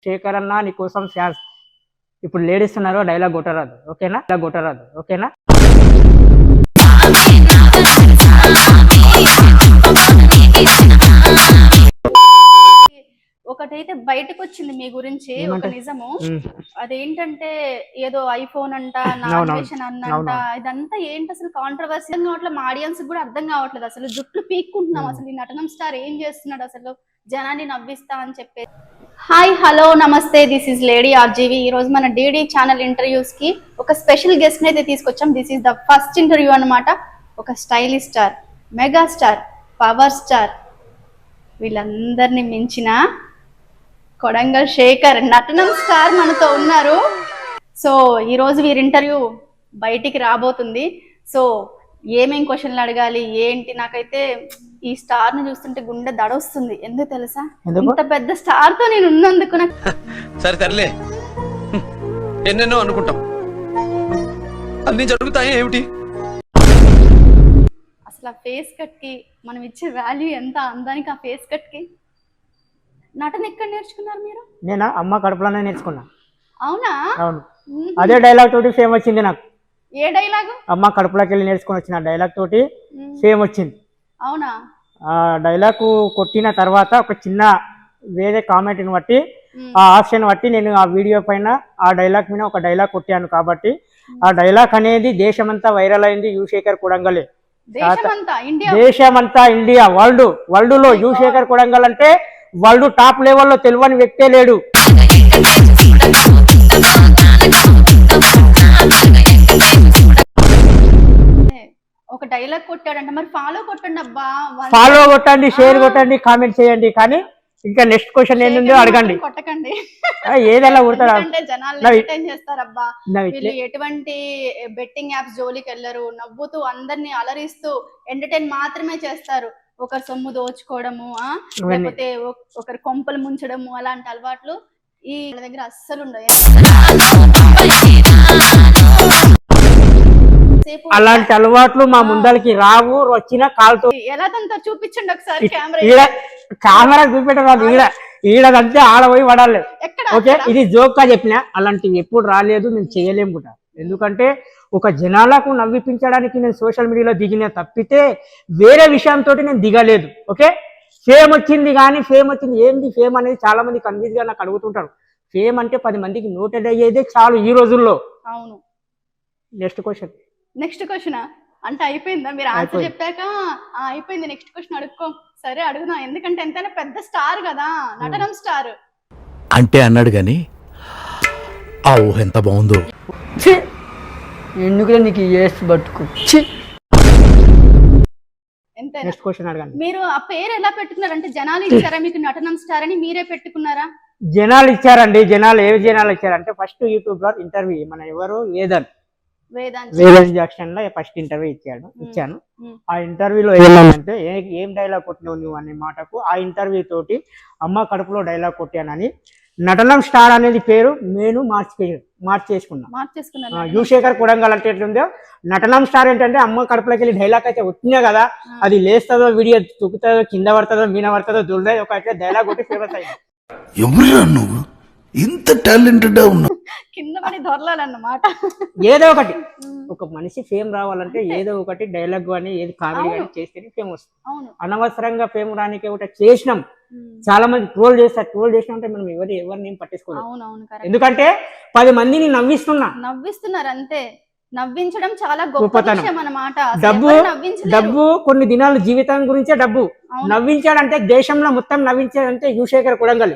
శేఖర్ అన్న నీకోసం ఫ్యాన్స్. ఇప్పుడు లేడీస్ ఉన్నారు, డైలాగ్ కొట్టరాదు ఓకేనా, కొట్టరాదు ఓకేనా. ఒకటైతే బయటకు వచ్చింది మీ గురించి ఒక నిజము. అదేంటంటే ఏదో ఐఫోన్ అంట, నామినేషన్ అన్నంట, ఇదంతా ఏంటి అసలు కాంట్రవర్సీ కావట్లేదు. మా ఆడియన్స్ కూడా అర్థం కావట్లేదు. అసలు జుట్లు పీక్కుంటున్నాం. అసలు ఈ నటనం స్టార్ ఏం చేస్తున్నాడు, అసలు జనాన్ని నవ్విస్తా అని చెప్పేసి. హాయ్ హలో నమస్తే, దిస్ ఈజ్ లేడీ ఆర్జీవి. ఈ రోజు మన డీడీ ఛానల్ ఇంటర్వ్యూస్ కి ఒక స్పెషల్ గెస్ట్ ని అయితే తీసుకొచ్చాం. This is the first interview అన్నమాట. ఒక stylish star, mega star, power star, వీళ్ళందరినీ మించిన కొడంగల్ శేఖర్ నటనం స్టార్ మనతో ఉన్నారు. సో ఈరోజు వీరి ఇంటర్వ్యూ బయటికి రాబోతుంది. సో ఏమేం క్వశ్చన్లు అడగాలి ఏంటి, నాకైతే ఈ స్టార్ ని చూస్తుంటే గుండె దడొస్తుంది. ఎందుకు తెలుసా, ఇంత పెద్ద స్టార్ తో నేను ఉన్నందుకు నాకు. సరే తరలే, ఎన్నెన్నో అనుకుంటాం, అన్ని జరుగుతాయి ఏమిటి. అసలు ఆ ఫేస్ కట్ కి మనం ఇచ్చే వాల్యూ ఎంత, అందానికి ఆ ఫేస్ కట్ కి. నటన ఎక్కడ నేర్చుకున్నారు మీరు? నేనా అమ్మ కడుపులోనే నేర్చుకున్నా. అవునా? అవును, అదే డైలాగ్ తోటి ఫేమ్ వచ్చింది నాకు. ఏ డైలాగు? అమ్మ కడుపులోకి వెళ్ళి నేర్చుకుని వచ్చిన డైలాగ్ తోటి ఫేమ్ వచ్చింది. అవునా? ఆ డైలాగ్ కొట్టిన తర్వాత ఒక చిన్న వేరే కామెంట్ని బట్టి, ఆ ఆప్షన్ బట్టి నేను ఆ వీడియో పైన ఆ డైలాగ్ మీద ఒక డైలాగ్ కొట్టాను. కాబట్టి ఆ డైలాగ్ అనేది దేశమంతా వైరల్ అయింది. యువశేఖర్ కొడంగలే, దేశమంతా ఇండియా, వరల్డ్ లో యువశేఖర్ కొడంగల్ అంటే వరల్డ్ టాప్ లెవెల్లో తెలియని వ్యక్తే లేడు. ఒక డైలాగ్ కొట్టాడంట, మరి ఫాలో కొట్టండి అబ్బా. ఫాలో కొట్టండి, షేర్ కొట్టండి, కామెంట్ చేయండి. కానీ ఇంకా నెక్స్ట్ క్వశ్చన్ ఏంటో అడగండి. కొట్టకండి, ఏదైనా అంటే జనాలు ఎంటర్టైన్ చేస్తారబ్బా. వీళ్ళు ఎటువంటి బెట్టింగ్ యాప్స్ జోలికి వెళ్ళరు, నవ్వుతూ అందరినీ అలరిస్తూ ఎంటర్టైన్ మాత్రమే చేస్తారు. ఒకరి సొమ్ము దోచుకోవడము, లేకపోతే ఒకరి కొంపలు ముంచడము, అలాంటి అలవాట్లు ఈ దగ్గర అస్సలు ఉండవు. అలాంటి అలవాట్లు మా ముందరికి రావు. వచ్చిన కాల్తో ఎలా తంతా చూపించండి ఒకసారి. కెమెరా చూపెట్టరాదు, ఈడదంటే ఆడపోయి పడాలి. ఓకే, ఇది జోక్ గా చెప్పినా, అలాంటివి ఎప్పుడు రాలేదు, మేము చేయలేము కూడా. ఎందుకంటే ఒక జనాలకు నవ్విపించడానికి నేను సోషల్ మీడియాలో దిగిన తప్పితే వేరే విషయంతో నేను దిగలేదు. ఓకే, ఫేమ్ వచ్చింది కానీ ఫేమ్ వచ్చింది ఏంటి ఫేమ్ అనేది చాలా మంది కన్ఫ్యూజ్ గా నాకు అడుగుతుంటారు. ఫేమ్ అంటే 10 మందికి నోటెడ్ అయ్యేదే చాలు ఈ రోజుల్లో. అవును. నెక్స్ట్ క్వశ్చన్ అంటే అయిపోయిందా? మీరు ఆన్సర్ చెప్పాక అయిపోయింది, నెక్స్ట్ క్వశ్చన్ అడుక్కో. సరే అడుగుదాం, ఎందుకంటే ఎంతైనా పెద్ద స్టార్ కదా, నటనం స్టార్ అంటే అన్నాడు గాని ఆ ఊహ ఎంత బాగుందో. ఎందుకు నీకు బతుకు. నెక్స్ట్ క్వశ్చన్ అడగండి. మీరు ఆ పేరు ఎలా పెట్టుకున్నారు? అంటే జనాలు ఇచ్చారా మీకు నటనం స్టార్ అని, మీరే పెట్టుకున్నారా? జనాలు ఇచ్చారండి. జనాలు ఇచ్చారంటే ఫస్ట్ యూట్యూబర్ ఇంటర్వ్యూ మన ఎవరు వేదాంత్ జాక్సన్ లో ఫస్ట్ ఇంటర్వ్యూ ఇచ్చాను. ఆ ఇంటర్వ్యూలో ఏమంటే ఏం డైలాగ్ కొట్టినావు నువ్వు అనే మాటకు ఆ ఇంటర్వ్యూ తోటి అమ్మ కడుపులో డైలాగ్ కొట్టానని నటనం స్టార్ అనేది పేరు నేను మార్చేసుకున్నా. యువశేఖర్ కొడంగల్ అంటే ఎట్లుందో, నటనం స్టార్ ఏంటంటే అమ్మ కడుపులోకి వెళ్ళి డైలాగ్ అయితే వచ్చినా కదా, అది లేస్తుందో వీడియో తుక్కుతుందో కింద పడుతుందో మీన పడుతుందో దుర్దో ఒక డైలాగ్ కొట్టి ఫేమస్ అయ్యింది. ఎవరు నువ్వు ఇంత టాలెంటెడ్ ఉన్నావు, కింద పడి దొరలాలన్నమాట. ఏదో ఒకటి, ఒక మనిషి ఫేమ్ రావాలంటే ఏదో ఒకటి డైలాగ్ అని ఏది కామెడీ కానీ చేస్తేనే ఫేమ్ వస్తుంది. అనవసరంగా ఫేమ్ రానికి ఒకటి చేసినాం. చాలా మంది ట్రోల్ చేసినామంటే మనం ఎవరిని పట్టించుకోవాలి. ఎందుకంటే 10 మందిని నవ్విస్తున్నారు అంతే. నవ్వించడం చాలా గొప్ప విషయం అన్నమాట. డబ్బు కొన్ని దినాలు జీవితం గురించే డబ్బు. నవ్వించాడంటే దేశంలో మొత్తం నవ్వించాడంటే యువశేఖర్ కొడంగల్.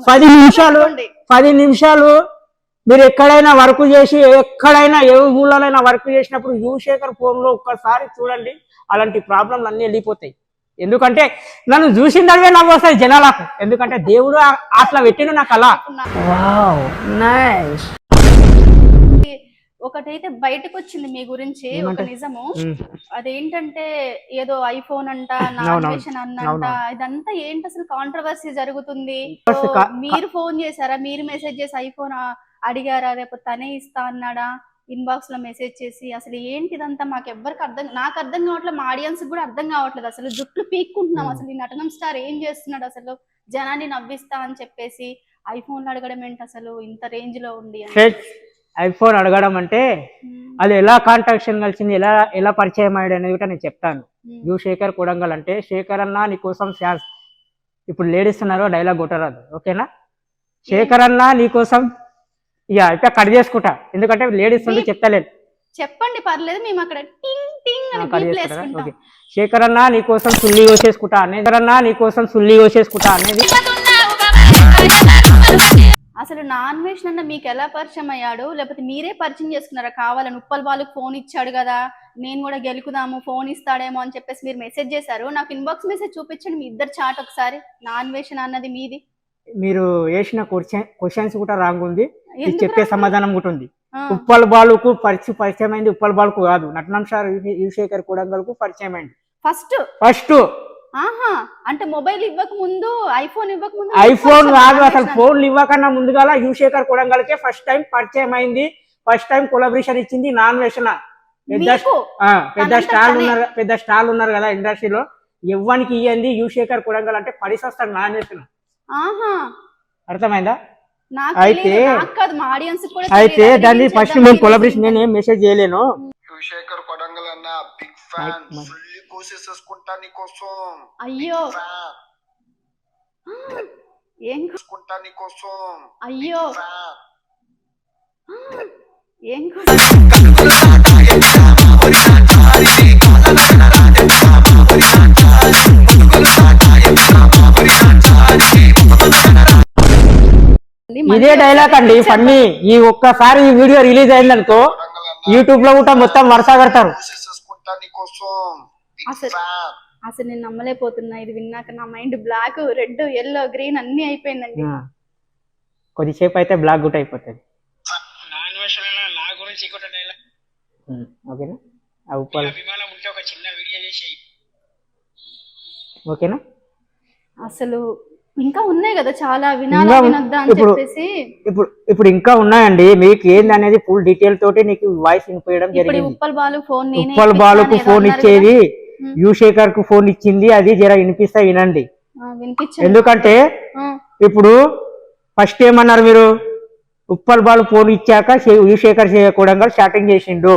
10 నిమిషాలు మీరు ఎక్కడైనా వర్క్ చేసి, ఎక్కడైనా ఏ ఊళ్ళోనైనా వర్క్ చేసినప్పుడు యువశేఖర్ ఫోన్ లో ఒక్కసారి చూడండి, అలాంటి ప్రాబ్లంలు అన్ని వెళ్ళిపోతాయి. ఎందుకంటే నన్ను చూసిందవే నవ్వు వస్తాయి జనాలకు. ఎందుకంటే దేవుడు అట్లా పెట్టిన నాకు అలా. ఒకటైతే బయటకు వచ్చింది మీ గురించి ఒక నిజము. అదేంటంటే ఏదో ఐఫోన్ అంట, నామినేషన్ అన్నంట, ఇదంతా ఏంటి అసలు కాంట్రవర్సీ జరుగుతుంది. మీరు ఫోన్ చేశారా, మీరు మెసేజ్ చేసి ఐఫోన్ అడిగారా, లేకపోతే తనే ఇస్తా అన్నాడా, ఇన్బాక్స్ లో మెసేజ్ చేసి? అసలు ఏంటిదంతా మాకు ఎవ్వరికి నాకు అర్థం కావట్లేదు, మా ఆడియన్స్ కూడా అర్థం కావట్లేదు. అసలు జుట్లు పీక్కుంటున్నాం. అసలు ఈ నటనం స్టార్ ఏం చేస్తున్నాడు, అసలు జనాన్ని నవ్విస్తా అని చెప్పేసి ఐఫోన్ అడగడం ఏంటి అసలు ఇంత రేంజ్ లో ఉండి అని? ఐఫోన్ అడగడం అంటే అది ఎలా కాంట్రాక్షన్ కలిసింది, ఎలా ఎలా పరిచయం అయ్యాడు అనేది కూడా నేను చెప్తాను. యు శేఖర్ కొడంగల్ అంటే, శేఖర్ అన్న నీకోసం ఇప్పుడు లేడీస్ ఉన్నారు డైలాగ్ కొట్టరాదు, ఓకేనా? శేఖర్ అన్న నీకోసం ఇక అయితే కట్ చేసుకుంటా, ఎందుకంటే లేడీస్ ఉండి చెప్తలేదు. చెప్పండి పర్లేదు, మేము అక్కడ టింగ్ టింగ్ అని కట్ బీప్ చేసుకుంటా. వేసుకుంటాం. ఓకే, శేఖర్ అన్న నీకోసం సుల్లి కోసేసుకుంటా అనేది, అన్న నీకోసం సుల్లి కోసేసుకుంటా అనేది. అసలు నాన్ వెజ్ అన్న మీకు ఎలా పరిచయం అయ్యాడు, లేకపోతే మీరే పరిచయం చేసుకున్నారా? కావాలని ఉప్పల్ బాలుకు ఫోన్ ఇచ్చాడు కదా, నేను కూడా గెలుకుదాము ఫోన్ ఇస్తాడేమో అని చెప్పేసి మీరు మెసేజ్ చేశారు. నాకు ఇన్బాక్స్ మెసేజ్ చూపించండి, మీ ఇద్దరు చాట్ ఒకసారి. నాన్ వెజ్ అన్నది మీది. మీరు వేసిన క్వశ్చన్స్ కూడా రాంగ్ ఉంది, ఎందుకు చెప్పే wrong? సమాధానం కూడా ఉంది. ఉప్పల్ బాలుకు పరిచయం అయింది ఉప్పల్ బాలుకు కాదు, నటనం సార్ యు శేఖర్ కొడంగల్ కు పరిచయం అయింది ఫస్ట్. ఆహా, అంటే మొబైల్ ఇవ్వక ముందు, ఐఫోన్ ఇవ్వక ముందు, ఐఫోన్ కాదు అసలు, ఫోన్లు ఇవ్వకన్నా ముందుగాల యు శేఖర్ కొడంగల్ కే ఫస్ట్ టైం పరిచయం అయింది, ఫస్ట్ టైం కొలాబరేషన్ ఇచ్చింది నాన్ వేషన్. పెద్ద స్టార్ ఉన్నారు కదా ఇండస్ట్రీలో, ఎవ్వనికి ఇయ్యంది యు శేఖర్ కొడంగల్ అంటే పరిసస్తాడు నాన్ వేషన్. అర్థమైందా? అయితే దాన్ని ఫస్ట్ మేము కొలాబరేషన్, నేను ఏం మెసేజ్ చేయలేను. శేఖర్ కొడంగల్ అన్న బిగ్ ఫ్యాన్, ఫుల్లీ కోసేసుకుంటా నీకోసం. అయ్యో ఏం కోసుకుంటా నీకోసం. అయ్యో ఏం ఇదే డైలాగ్ అండి ఫన్నీ. ఈ ఒక్కసారి ఈ వీడియో రిలీజ్ అయిందనుకో యూట్యూబ్ లో కూడా మొత్తం వరుస కడతారు. అసలు నేను నమ్మలేకపోతున్నా, ఇది విన్నాక నా mind block, red, yellow, green అన్ని అయిపోయిందండి. కొద్దిసేపు అయితే బ్లాక్ గుట్ అయిపోతుంది. ఓకేనా? ఓకేనా? అసలు ఇంకా ఉన్నాయి కదా చాలా, వినాలా వినొద్దా అని చెప్పేసి. ఇప్పుడు ఇంకా ఉన్నాయండి, మీకు ఏంది అనేది ఫుల్ డీటెయిల్ తోటి నీకు వాయిస్ వినిపించడం జరిగింది. ఉప్పల్ బాలు ఫోన్, ఉప్పల్ బాలుకు ఫోన్ ఇచ్చేది యు శేఖర్ కు ఫోన్ ఇచ్చింది, అది జర వినిపిస్తా వినండి. ఎందుకంటే ఇప్పుడు ఫస్ట్ ఏమన్నారు మీరు, ఉప్పల్ బాలు ఫోన్ ఇచ్చాక యు శేఖర్ కొడంగల్ స్టార్టింగ్ చేసిండు.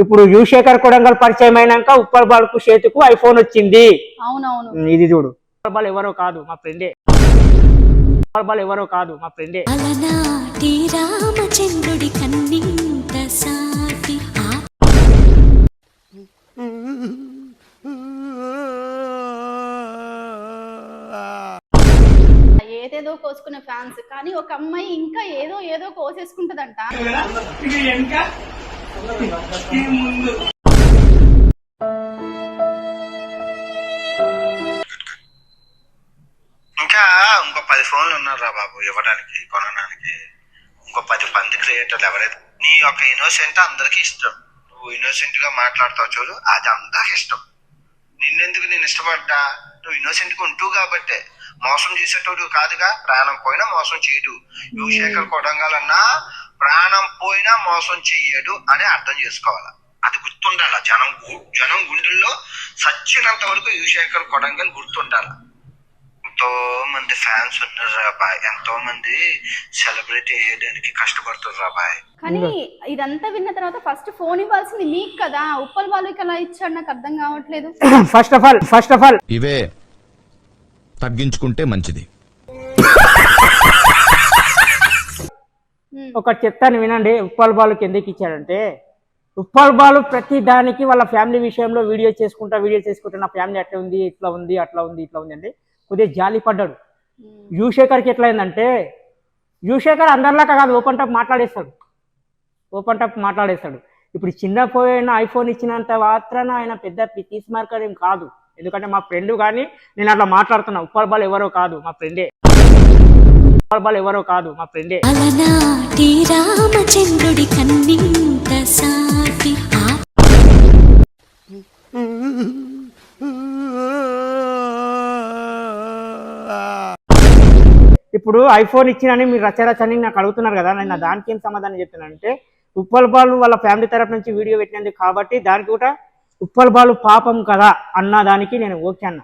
ఇప్పుడు యు శేఖర్ కొడంగల్ పరిచయం అయినాక ఉప్పల్ బాలుకు చేతికు ఐఫోన్ వచ్చింది. అవునవును, ఇది చూడు. ఉప్పల్ బాల్ ఎవరో కాదు మా ఫ్రెండే, ఉప్పల్ బాల్ ఎవరో కాదు మా ఫ్రెండే. రామచంద్రుడి కన్నింత సాటి ఏదేదో కోసుకునే ఫ్యాన్స్, కానీ ఒక అమ్మాయి ఇంకా ఏదో ఏదో కోసేసుకుంటదంట. ఇంకా ఇంకో 10 ఫోన్లు ఉన్నారు రా బాబు ఇవ్వడానికి, కొనడానికి. ఇంకో 10 పంది క్రియేటర్లు ఎవరైతే, నీ యొక్క ఇన్నోసెంట్ అందరికి ఇష్టం. నువ్వు ఇన్నోసెంట్ గా మాట్లాడతావు చూడు, అది అందరికి ఇష్టం. నిన్నెందుకు నేను ఇష్టపడ్డా, నువ్వు ఇన్నోసెంట్ గా ఉంటూ కాబట్టే. మోసం చేసేటోడు కాదుగా, ప్రాణం పోయినా మోసం చేయడు. యు శేఖర్ కొడంగల్ అన్నా ప్రాణం పోయినా మోసం చెయ్యడు అని అర్థం చేసుకోవాలా, అది గుర్తుండాల. జనం గుండెల్లో సచ్చినంత వరకు యు శేఖర్ కొడంగల్ గుర్తుండాల. ఎంతో మంది ఫ్యాన్స్ ఉన్నారు రాబాయ్, ఎంతో మంది సెలబ్రిటీ అయ్యేదానికి కష్టపడుతున్నారు రాబాయ్. కానీ ఇదంతా విన్న తర్వాత ఫస్ట్ ఫోన్ ఇవ్వాల్సింది మీకు కదా, ఉప్పల్ బాలుకి ఎలా ఇచ్చాడు నాకు అర్థం కావట్లేదు. ఫస్ట్ ఆఫ్ ఆల్ ఇవే తగ్గించుకుంటే మంచిది. ఒకటి చెప్తాను వినండి, ఉప్పల్ బాలుకి ఎందుకు ఇచ్చాడంటే, ఉప్పల్ బాలు ప్రతి దానికి వాళ్ళ ఫ్యామిలీ విషయంలో వీడియో చేసుకుంటా నా ఫ్యామిలీ అట్లా ఉంది, ఇట్లా ఉంది, అట్లా ఉంది, ఇట్లా ఉంది అంటే కొద్దిగా జాలి పడ్డాడు. యు శేఖర్కి ఎట్లా అయిందంటే, యు శేఖర్ అందరిలాగా కాదు, ఓపెన్ టాప్ మాట్లాడేస్తాడు. ఇప్పుడు చిన్న పోయిన ఐఫోన్ ఇచ్చినంత మాత్రాన ఆయన పెద్ద పీస్ మార్కర్ ఏం కాదు. ఎందుకంటే మా ఫ్రెండ్ కానీ నేను అట్లా మాట్లాడుతున్నా. ఉప్పల్ బాల్ ఎవరో కాదు మా ఫ్రెండే, రామచంద్రుడి కన్నింత సాటి ఇప్పుడు ఐఫోన్ ఇచ్చినని మీరు రచరచని నాకు అడుగుతున్నారు కదా, నేను దానికి ఏం సమాధానం చెప్తున్నానంటే, ఉప్పల్ బాలు వాళ్ళ ఫ్యామిలీ తరఫు నుంచి వీడియో పెట్టినందుకు కాబట్టి దానికి కూడా ఉప్పల్ బాలు పాపం కదా అన్న దానికి నేను ఓకే అన్న.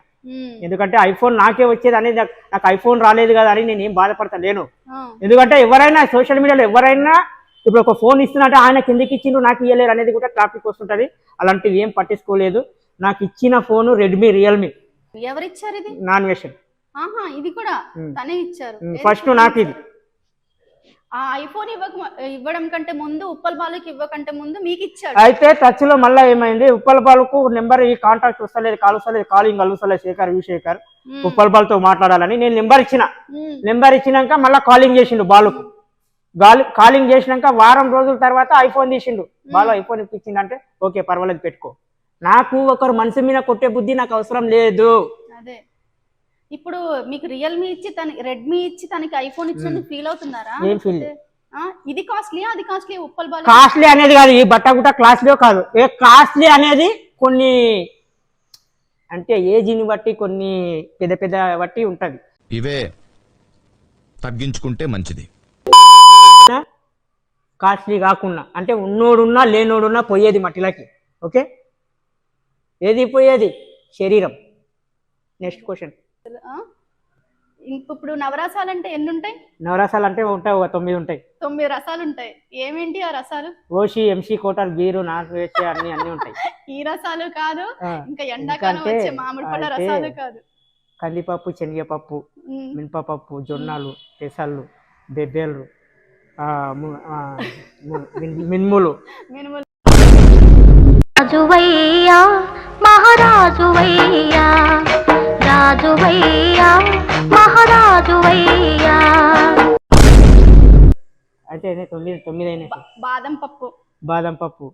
ఎందుకంటే ఐఫోన్ నాకే వచ్చేది అనేది నాకు ఐఫోన్ రాలేదు కదా అని నేను ఏం బాధపడతలేను. ఎందుకంటే ఎవరైనా సోషల్ మీడియాలో ఎవరైనా ఇప్పుడు ఒక ఫోన్ ఇస్తున్నట్టే ఆయన కిందకి ఇచ్చిండు నాకు ఇవ్వలేరు అనేది కూడా టాపిక్ వస్తుంటది. అలాంటివి ఏం పట్టించుకోలేదు. నాకు ఇచ్చిన ఫోన్ రెడ్మీ రియల్మీ. ఎవరిచ్చారు ఇది? నాన్ వెషన్. ఇది కూడా తనే ఇచ్చారు. ఫస్ట్ నాకు ఇది ఆ ఐఫోన్ ఇవ్వడం కంటే ముందు ఉప్పల్ బాలుకి ఇవ్వకంటే ముందు మీకు ఇచ్చాడు. అయితే టచ్ లో మళ్ళీ ఏమైంది, ఉప్పల్ బాలుకు నెంబర్ ఈ కాంటాక్ట్ వస్తలేదు, కాల్ వస్తలేదు, కాలింగ్ కలుస్తలేదు, శేఖర్ ఉప్పల్ బాలుతో మాట్లాడాలని నేను నెంబర్ ఇచ్చిన. నెంబర్ ఇచ్చినాక మళ్ళీ కాలింగ్ చేసిండు బాలుకు. కాలింగ్ చేసినాక వారం రోజుల తర్వాత ఐఫోన్ తీసిండు. బాలు ఐఫోన్ ఇప్పించిండు అంటే ఓకే పర్వాలేదు పెట్టుకో. నాకు ఒకరు మనసు మీద కొట్టే బుద్ధి నాకు అవసరం లేదు. అదే ఇప్పుడు మీకు రియల్మీ ఇచ్చి రెడ్మీ ఇచ్చి తనకి ఐఫోన్ ఇచ్చినందుకు ఫీల్ అవుతున్నారా? ఏం ఫీల్? ఇది కాస్ట్లీ అది కాస్ట్లీ. ఉప్పల్ బాలు కాస్ట్లీ అనేది కాదు, ఈ బట్ట గుట్ట కాస్ట్లీ కాదు. కాస్ట్లీ అనేది కొన్ని అంటే ఏజ్ని బట్టి కొన్ని పెద్ద పెద్ద బట్టి ఉంటది. ఇవే తగ్గించుకుంటే మంచిది. కాస్ట్లీ కాకుండా అంటే ఉన్నోడున్నా లేనోడున్నా పోయేది మట్టిలకి. ఓకే, ఏది పోయేది? శరీరం. Next question. ఇప్పుడు నవరసాలు అంటే ఎన్ని ఉంటాయి? నవరసాలు అంటే ఉంటాయి, 9 ఉంటాయి. 9 రసాలు ఉంటాయి. ఏమేంటి ఆ రసాలు? ఓషి, MC, quarter, beer, non veg అన్ని ఉంటాయి. ఈ రసాలు కాదు, ఇంకా ఎండాకాలం వచ్చే మామిడి పళ్ళ రసాలు కాదు. కందిపప్పు, శనగపప్పు, మినపపప్పు, జొన్నలు, పెసళ్ళు, బెబ్బేళ్ళు, మిన్ములు. రాజువయ్యా మహారాజువయ్యా, రాజువయ్యా మహారాజువయ్యా. అయితే 9 అయినాయి. బాదం పప్పు,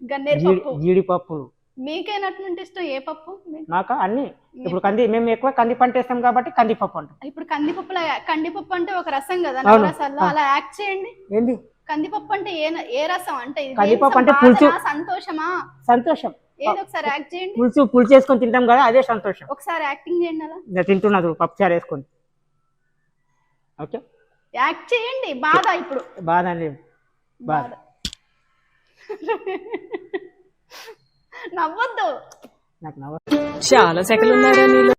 జీడిపప్పులు. మీకేనట్లుంటే ఇష్టం ఏ పప్పు? నాకు అన్ని. ఇప్పుడు మేము ఎక్కువ కంది పంట వేస్తాం కాబట్టి కందిపప్పు అంటాం. ఇప్పుడు కందిపప్పు అంటే ఒక రసం కదా, రసాల్లో అలా యాక్ట్ చేయండి. ఏంది కందిపప్పు అంటే ఏ రసం అంటే? కందిపప్పు అంటే పులుసు. సంతోషమా? సంతోషం. ఏదో ఒకసారి యాక్ట్ చేయండి. పులుసు వేసుకొని తింటాం కదా, అదే సంతోషం. ఒకసారి యాక్టింగ్ చేయండి. అలా నేను తింటున్నా పప్పు చారు వేసుకొని. ఓకే, యాక్ట్ చేయండి. బాధ ఇప్పుడు బాధ లేదు, బాధ. నవ్వద్దు. నాకు చాలా సెకలు ఉన్నారా నీలో?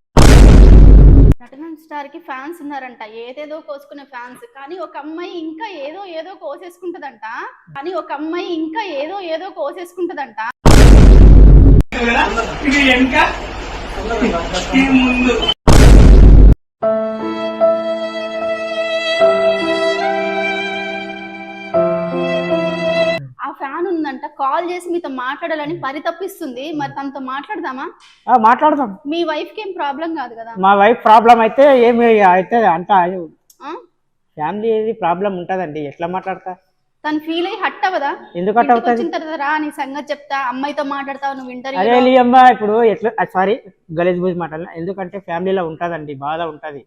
నటనం స్టార్ కి ఫ్యాన్స్ ఉన్నారంట, ఏదేదో కోసుకునే ఫ్యాన్స్. కానీ ఒక అమ్మాయి ఇంకా ఏదో కోసేసుకుంటదంట. ఆ ఫ్యాన్ ఉందంట, కాల్ చేసి మీతో మాట్లాడాలని పరితపిస్తుంది. మరి తనతో మాట్లాడదామా? మాట్లాడదాం. మీ వైఫ్ కి ఏం ప్రాబ్లం కాదు కదా? మా వైఫ్ ప్రాబ్లం అయితే ఏమి అయితే అంత ఫ్యామిలీ ప్రాబ్లం ఉంటదండి. ఎట్లా మాట్లాడతా? తను ఫీల్ అయ్యి హట్ అవ్వదా? ఎందుకు హట్ అవుతుంది? రా నీ సంగతి చెప్తా, అమ్మాయితో మాట్లాడతావు నువ్వు ఇంటర్వ్యూ. అరే లియమ్మ, ఇప్పుడు ఎట్లా సారీ గలీజ్ బూజ్ మాట్లాడినా. ఎందుకంటే ఫ్యామిలీలో ఉంటదండి, బాధ ఉంటది.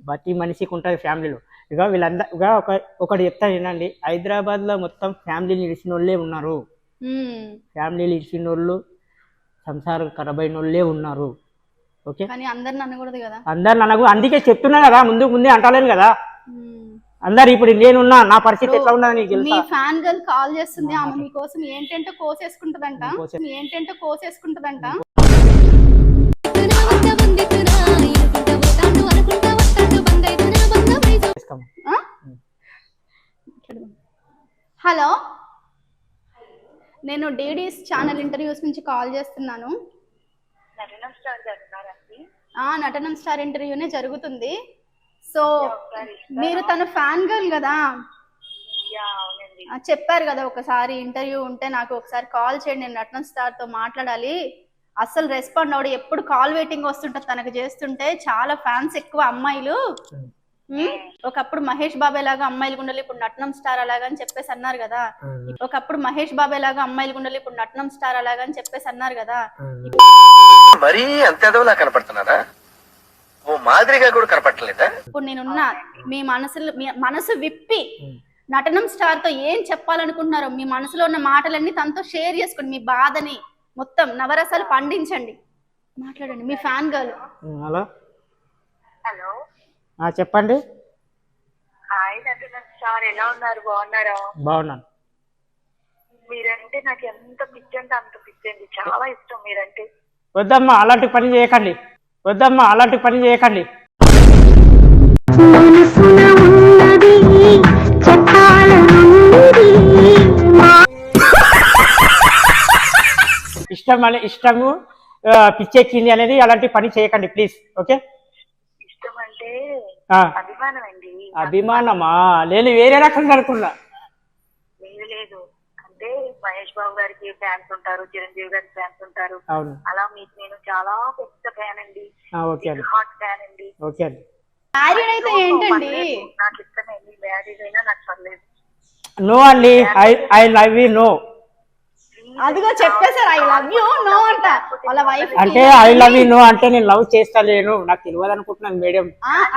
ప్రతి మనిషికి ఉంటది ఫ్యామిలీలో. ఇక వీళ్ళందరూ ఒకటి చెప్తా వినండి. హైదరాబాద్ లో మొత్తం ఫ్యామిలీని ఇడిచిన వాళ్ళే ఉన్నారు. ఫ్యామిలీలు ఇడిచిన వాళ్ళు, సంసారం ఖరాబైన వాళ్ళే ఉన్నారు. ఓకే, కానీ అందరిని అనకూడదు కదా. అందరిని అనకు, అందుకే చెప్తున్నా కదా, ముందే అంటలేను కదా. అందరు ఇప్పుడు నేనున్నా, నా పరిస్థితి ఎట్లా ఉన్నది నీకు తెలుసా? మీ ఫ్యాన్ గర్ల్ కాల్ చేస్తుంది, ఆమె మీకోసం ఏంటంటే కోసేసుకుంటదంట. హలో, నేను డీడీస్ ఛానల్ ఇంటర్వ్యూస్ నుంచి కాల్ చేస్తున్నాను. నటనం స్టార్ ఇంటర్వ్యూనే జరుగుతుంది. సో మీరు తన ఫ్యాన్ గర్ల్ కదా, చెప్పారు కదా ఒకసారి ఇంటర్వ్యూ ఉంటే నాకు ఒకసారి కాల్ చేయండి, నేను నటనం స్టార్ తో మాట్లాడాలి. అసలు రెస్పాండ్ అవడు, ఎప్పుడు కాల్ వెయిటింగ్ వస్తుంటది తనకు చేస్తుంటే. చాలా ఫ్యాన్స్ ఎక్కువ అమ్మాయిలు. ఒకప్పుడు మహేష్ బాబాయ్ లాగా అమ్మాయిలు గుండెలు, ఇప్పుడు నటనం స్టార్ అలాగా అని చెప్పేసి అన్నారు కదా. మరీ అంతేదో కనపడుతున్నారా? ఓ మాదిరిగా కూడా కనపడలేదా? ఇప్పుడు నేనున్నా, మీ మనసు విప్పి నటనం స్టార్ తో ఏం చెప్పాలనుకుంటున్నారో, మీ మనసులో ఉన్న మాటలన్నీ తనతో షేర్ చేసుకోండి. మీ బాధని మొత్తం నవరసాలు పండించండి, మాట్లాడండి. మీ ఫ్యాన్ గర్ల్. హలో, చెప్పండి. హాయ్ నటనం స్టార్, ఎలా ఉన్నారు? బాగున్నారా? బాగున్నాను. మీరంటే నాకు ఎంత పిచ్చి అంటే అంత పిచ్చండి, చాలా ఇష్టం మీరంటే. వద్దమ్మా, అలాంటి పని చేయకండి, వద్దమ్మా అలాంటి పని చేయకండి. ఇష్టము పిచ్చెక్కింది అనేది అలాంటి పని చేయకండి ప్లీజ్. ఓకే, ఇష్టం అంటే ఆ, అభిమానం అండి. అభిమానమా? నేను వేరే రకంగా అనుకున్నా. లేదు అంటే మహేష్ బాబు గారికి ఫ్యాన్స్ ఉంటారు, చిరంజీవి గారికి ఫ్యాన్స్ ఉంటారు. అవును, అలా మీకు నేను చాలా పెద్ద ఫ్యాన్ అండి, ఓకే అండి, హాట్ ఫ్యాన్ అండి. ఓకే అండి. మ్యారీడ్ అయితే ఏంటండి? నాకు ఇష్టమే, మీ మ్యారేజ్ అయినా నాకు పర్లేదు. నో అండి, ఐ లవ్ యూ నో. అదిగో చెప్పేశారు ఐ లవ్ యూ నో అంట వాళ్ళ వైఫ్. అంటే ఐ లవ్ యూ నో అంటే నేను లవ్ చేస్తలేను, నాకు తెలియదు అనుకుంటున్నాను madam.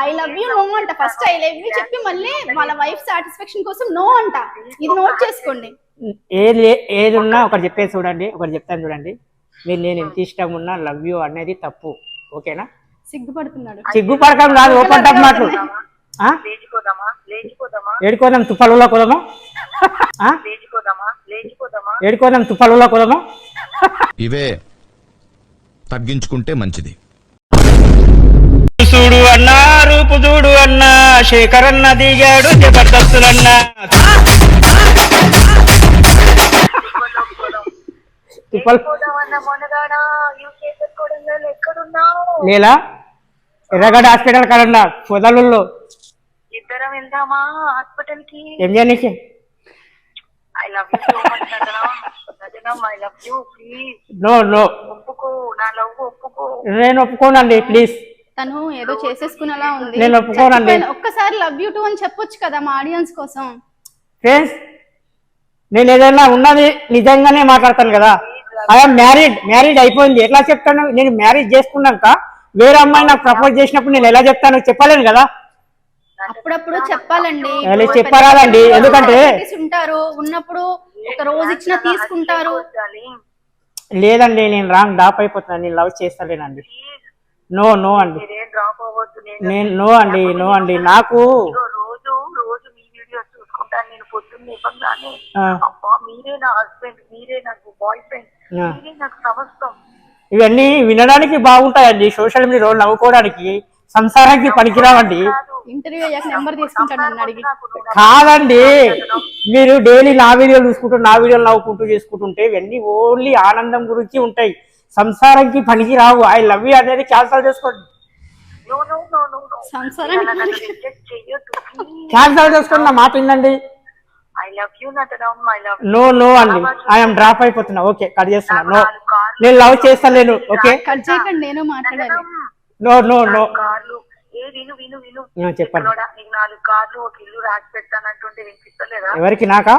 I love you know అంట. ఫస్ట్ ఐ లవ్ యూ చెప్పి మళ్ళీ వాళ్ళ వైఫ్ సాటిస్ఫాక్షన్ కోసం నో అంట. ఇది నోట్ చేసుకోండి. ఏది ఉన్నా ఒకటి చెప్పేసి చూడండి, ఒకటి చెప్తాను చూడండి. మీరు నేను ఎంత ఇష్టం ఉన్నా లవ్ యూ అనేది తప్పు. ఓకేనా? సిగ్గుపడుతున్నాడు. సిగ్గుపడకం కాదు, ఓపెన్ టాప్ మాటలు. లేచిపోదామా లేచిపోదామా ఏడుకోదాం తుప్పలులో కొదమా, లేచిపోదామా లేచిపోదామా ఏడుకోదాం తుప్పలులో కొదమా. ఇవే తగ్గించుకుంటే మంచిది. చూడు అన్నా, రూపు చూడు అన్నా, శేఖర్ అన్న దిగాడు జబర్దస్తులన్నా. లేలా ఎర్రగడ్డ హాస్పిటల్ కాడన్నా పొదలుల్లో. ఇద్దరం వెళ్దామా హాస్పిటల్ కి? ఏం చేయనీకి? I love you so much రజనం, I love you. Please no no, ఒప్పుకో, నా లవ్ ఒప్పుకో. నేను ఒప్పుకోనండి ప్లీజ్. తను ఏదో చేసేసుకునేలా ఉంది. నేను ఒప్పుకోనండి. ఒక్కసారి లవ్ యూ టూ అని చెప్పొచ్చు కదా మా ఆడియన్స్ కోసం. ఫ్రెండ్స్, నేను ఏదైనా ఉన్నది నిజంగానే మాట్లాడతాను కదా. ఐఎమ్ మ్యారీడ్ అయిపోయింది. ఎట్లా చెప్తాను? నేను మ్యారేజ్ చేసుకున్నాక వేరే అమ్మాయి నాకు ప్రపోజ్ చేసినప్పుడు నేను ఎలా చెప్తాను? చెప్పలేను కదా. అప్పుడప్పుడు చెప్పాలండి. చెప్పరాదండి, ఎందుకంటే ఉంటారు ఉన్నప్పుడు ఒక రోజు ఇచ్చినా తీసుకుంటారు. లేదండి, నేను రాంగ్ డాప్ అయిపోతున్నాను. నేను లవ్ చేస్తలేనండి. నో నో అండి, నేను నో అండి, నో అండి. నాకు రోజు రోజు మీ వీడియోస్ చూసుకుంటాను నేను పొద్దున్న ఇవ్వగానే. అబ్బా మీరే నా హస్బెండ్, మీరే నాకు బాయ్ ఫ్రెండ్, మీరే నాకు సమస్తం. ఇవన్నీ వినడానికి బాగుంటాయండి, సోషల్ మీడియాలో నవ్వుకోవడానికి, సంసారానికి పనికిరావండి. ఇంటర్వ్యూ అయ్యాక నెంబర్ తీసుకుంటాను నన్ను అడిగి. కాదండి, మీరు డైలీ నా వీడియోలు చూసుకుంటూ నా వీడియోలు నవ్వుకుంటూ చేసుకుంటుంటే ఇవన్నీ ఓన్లీ ఆనందం గురించి ఉంటాయి, సంసారానికి పనికి రావు. ఐ లవ్ యూ అనేది క్యాన్సల్ చేసుకోండి. క్యాన్సల్ చేసుకోండి, నా మాట వినండి. నో నో అండి, ఐఎమ్ డ్రాప్ అయిపోతున్నా. ఓకే, కట్ చేస్తున్నా. నో, నేను లవ్ చేస్తలేను. ఓకే, కట్ చేయకండి, నేను మాట్లాడాలి. No no no. విను చెప్పండి. 4 కార్లు ఒక ఇల్లు రాసి పెట్టానంటుంటే వినిపిస్తలేదా? ఎవరికి? నాకా?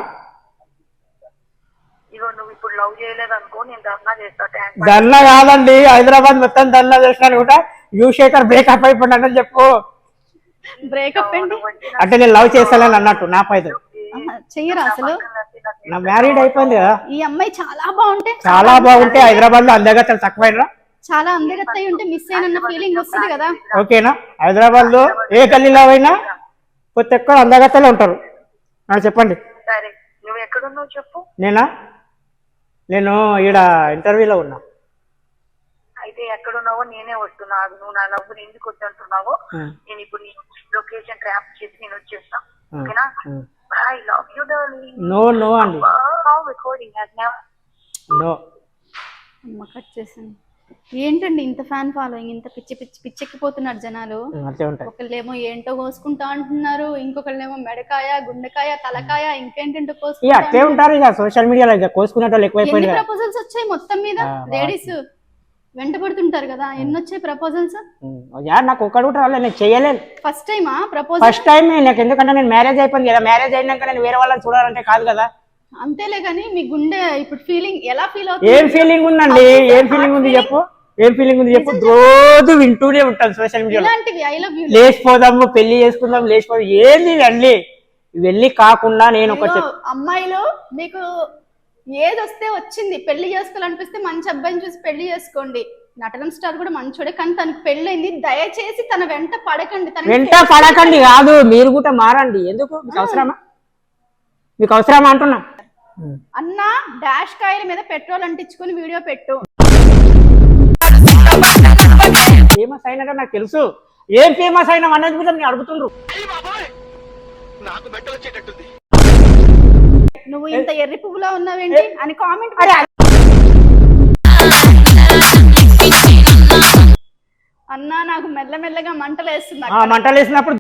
ఇగో నువ్వు ఇప్పుడు లవ్ చేయలేదు అనుకో, నేను ధర్నా చేస్తా. ధర్నా కాదండి, హైదరాబాద్ మొత్తం ధర్నా చేసినాను కూడా. యువశేఖర్ బ్రేకప్ అయిపోయినాడని చెప్పు. బ్రేకప్ అండి అంటే నేను లవ్ చేస్తానని అన్నట్టు నా పైన చెయ్యరా అసలు? నా మ్యారీడ్ అయిపోయింది కదా. ఈ అమ్మాయి చాలా బాగుంటే హైదరాబాద్ లో అందగత్తలు తక్కువైనా, చాలా అందగత్తయి ఉంటే మిస్ అయిన ఫీలింగ్ వస్తుంది కదా. ఓకేనా? హైదరాబాద్ లో ఏ గల్లీలో అయినా కొత్త ఎక్కడ అందగత్తలే ఉంటారు. చెప్పండి. సరే, నువ్వు ఎక్కడున్నావు చెప్పు. నేను ఈడ ఇంటర్వ్యూలో ఉన్నా. అయితే ఎక్కడున్నావో నేనే వస్తున్నా. నువ్వు నా లవ్ ఎందుకు వద్దంటున్నావో నేను ఇప్పుడు నీ లొకేషన్ ట్రాప్ చేసి నేను వచ్చేస్తా. ఓకేనా? I love you darling. No no అండి, రికార్డింగ్ హ్యాస్ నౌ. నో. అమ్మ కట్ చేసాను. ఏంటండి ఇంత ఫ్యాన్ ఫాలోయింగ్, ఇంత పిచ్చెక్కిపోతున్నారు జనాలు. ఒకళ్ళేమో ఏంటో కోసుకుంటా అంటున్నారు, ఇంకొకళ్ళేమో మెడకాయ, గుండెకాయ, తలకాయ, ఇంకేంటంటో కోసుకుంటా. అట్లే ఉంటారు ఇక సోషల్ మీడియాలో, ఇక కోసుకునేటోళ్ళు ఎక్కువైపోయారు. ప్రపోజల్స్ వచ్చాయి మొత్తం మీద, లేడీస్ వెంట పడుతుంటారు కదా. ఎన్ని వచ్చాయి ప్రపోజల్స్? నాకు ఒక్కడు కూడా రాలేదు, నేను చేయలేను. ఫస్ట్ టైమా ప్రపోజల్? ఫస్ట్ టైం నాకు, ఎందుకంటే నేను మ్యారేజ్ అయిపోయింది కదా. మ్యారేజ్ అయినాక నేను వేరే వాళ్ళని చూడాలంటే కాదు కదా. అంతేలే కానీ మీ గుండె ఇప్పుడు ఫీలింగ్ ఎలా ఫీల్ అవుతుంది? ఏం ఫీలింగ్ ఉందండి? ఏం ఫీలింగ్ ఉంది చెప్పు? ఏం ఫీలింగ్ ఉంది చెప్పు? రోజు వింటూనే ఉంటాను సోషల్ మీడియాలో. ఐ లవ్ యూ, లేచిపోదాము, పెళ్లి చేసుకుందాం, లేచిపోదాం. ఏంది ఇవన్నీ? ఇవన్నీ కాకుండా నేను ఒక అమ్మాయిలు మీకు ఏది వస్తే వచ్చింది, పెళ్లి చేసుకోవాలనిపిస్తే మంచి అబ్బాయిని చూసి పెళ్లి చేసుకోండి. నటనం స్టార్ కూడా మంచోడే, కానీ తనకు పెళ్ళైంది. దయచేసి తన వెంట పడకండి కాదు, మీరు కూడా మారండి. ఎందుకు? మీకు అవసరమా అంటున్నా. అన్న డాష్ కాయల మీద పెట్రోల్ అంటించుకుని వీడియో పెట్టు. ఫేమస్ అయినాక నాకు తెలుసు. ఏం ఫేమస్ అయినా అనేది కూడా నేను అడుగుతుండ్రు. నువ్వు ఇంత ఎర్రి పువ్వులా ఉన్నావేంటి అని కామెంట్ అన్నా నాకు మెల్లమెల్లగా మంటలు వేస్తుంది. మంటలు వేసినప్పుడు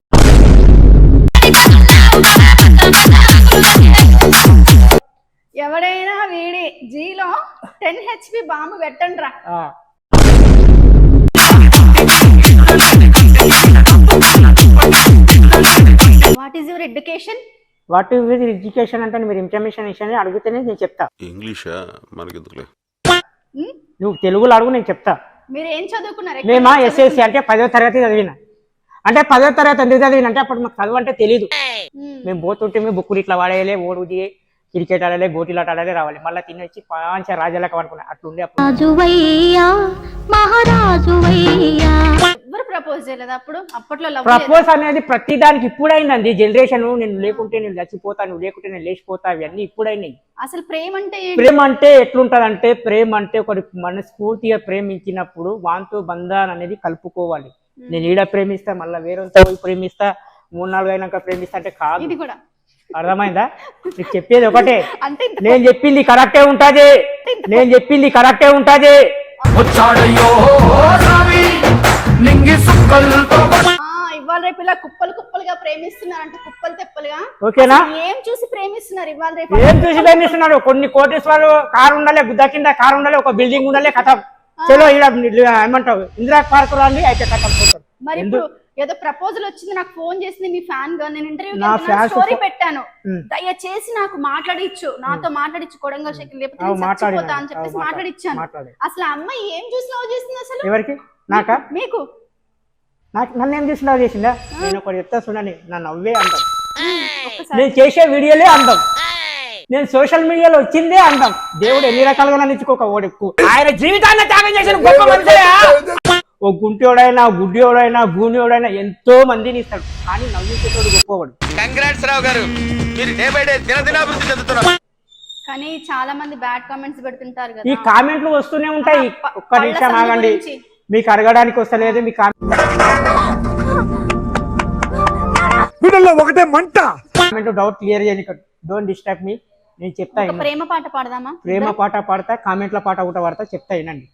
ఎవడైనా వీడి జీలో 10 HP బాంబు పెట్టండి రా. What is your education? What is education అంటే మీరు ఇన్ఫర్మేషన్ ఇచ్చి అడిగితేనే నేను చెప్తా. ఇంగ్లీషా మనకెందుకులే, నువ్వు తెలుగులో అడుగు, నేను చెప్తా. మీరు ఏం చదువుకున్నారు? మేమా SSC అంటే 10వ తరగతి చదివిన. అంటే 10వ తరగతి ఎందుకు చదివిన అంటే అప్పుడు మాకు చదువు అంటే తెలీదు. మేము పోతుంటే మేము బుక్కులు ఇట్లా వాడేయాలి, ఓడుది క్రికెట్ ఆడాలి, గోటీలాట ఆడాలి, రావాలి, మళ్ళీ తిని వచ్చి పాంచ రాజాలకు అనుకున్నా అట్లుండే. ఎవరు ప్రపోజ్ చేయలేదు అప్పుడు? అప్పట్లో ప్రపోజ్ అనేది ప్రతి దానికి ఇప్పుడైందండి జనరేషన్. నేను లేకుంటే నేను చచ్చిపోతా, నువ్వు లేకుంటే నేను లేచిపోతా, ఇవన్నీ ఇప్పుడైనాయి. అసలు ప్రేమ అంటే ఎట్లుంటది అంటే, ప్రేమ అంటే ఒకటి మనస్ఫూర్తిగా ప్రేమించినప్పుడు వాంతో బంధాన్ని అనేది కలుపుకోవాలి. నేను ఈడ ప్రేమిస్తా, మళ్ళీ వేరేంతో ప్రేమిస్తా, 3-4 అయినాక ప్రేమిస్తా అంటే కాదు. ఇది కూడా అర్థమైందా? నీకు చెప్పేది ఒకటే, అంటే నేను చెప్పింది కరెక్టే ఉంటది, నేను చెప్పింది కరెక్టే ఉంటది. ఇవాళ రేపు ఇలా కుప్పలు కుప్పలుగా ప్రేమిస్తున్నారు అంటే కుప్పలు తెప్పలుగా. ఓకేనా? ఏం చూసి ప్రేమిస్తున్నారు ఇవాళ రేపు? ఏం చూసి ప్రేమిస్తున్నారు? కొన్ని కోటీశ్వరాలు కారు ఉండాలి, గుద్ద కింద కారు ఉండాలి, ఒక బిల్డింగ్ ఉండాలి, కథం చలో ఈడ ఏమంటావు ఇందిరా పార్క్ రాండి అయితే కథం పోతారు. మరి ఇప్పుడు ఏదో ప్రపోజల్ వచ్చింది, నాకు ఫోన్ చేసింది మీ ఫ్యాన్ గా, నేను ఇంటర్వ్యూ స్టోరీ పెట్టాను, దయచేసి నాకు మాట్లాడిచ్చు, నాతో మాట్లాడిచ్చు కొడంగల్ శక్తి, లేకపోతే చచ్చిపోతా అని చెప్పేసి మాట్లాడిచ్చాను. అసలు అమ్మాయి ఏం చూసి లవ్ చేసింది అసలు? ఎవరికి? నాకా? మీకు? నన్ను ఏం చూసి లవ్ చేసిందా? నేను ఒకటి చెప్తా చూడండి, నా నవ్వే అందం, నేను చేసే వీడియోలే అందం, నేను సోషల్ మీడియాలో వచ్చిందే అందం. దేవుడు ఎన్ని రకాలుగా నన్ను ఇచ్చుకోక ఓడెక్కు, ఆయన జీవితాన్ని త్యాగం చేసిన గొప్ప మనిషియా. ఓ గుంటోడైనా, గుడ్డియోడైనా, గూనియోడైనా ఎంతో మందిని ఇస్తాడు, కానీ నవ్వించేటోడు గొప్పవాడు. కంగ్రాట్స్ రావు గారు, మీరు డే బై డే దినదినాభివృద్ధి చెందుతున్నారు. కానీ చాలా మంది బ్యాడ్ కామెంట్స్ పెడుతుంటారు కదా. ఈ కామెంట్లు వస్తూనే ఉంటాయి. ఒక్క నిమిషం ఆగండి, మీకు అడగడానికి వస్తలేదు. మీ ఒకటే మంట కామెంట్ డౌట్ క్లియర్ చేయని, డోంట్ డిస్టర్బ్ మీ. నేను చెప్తా, ప్రేమ పాట పాడదామా? ప్రేమ పాట పాడతా, కామెంట్ల పాట కూడా పాడతా, చెప్తా వినండి.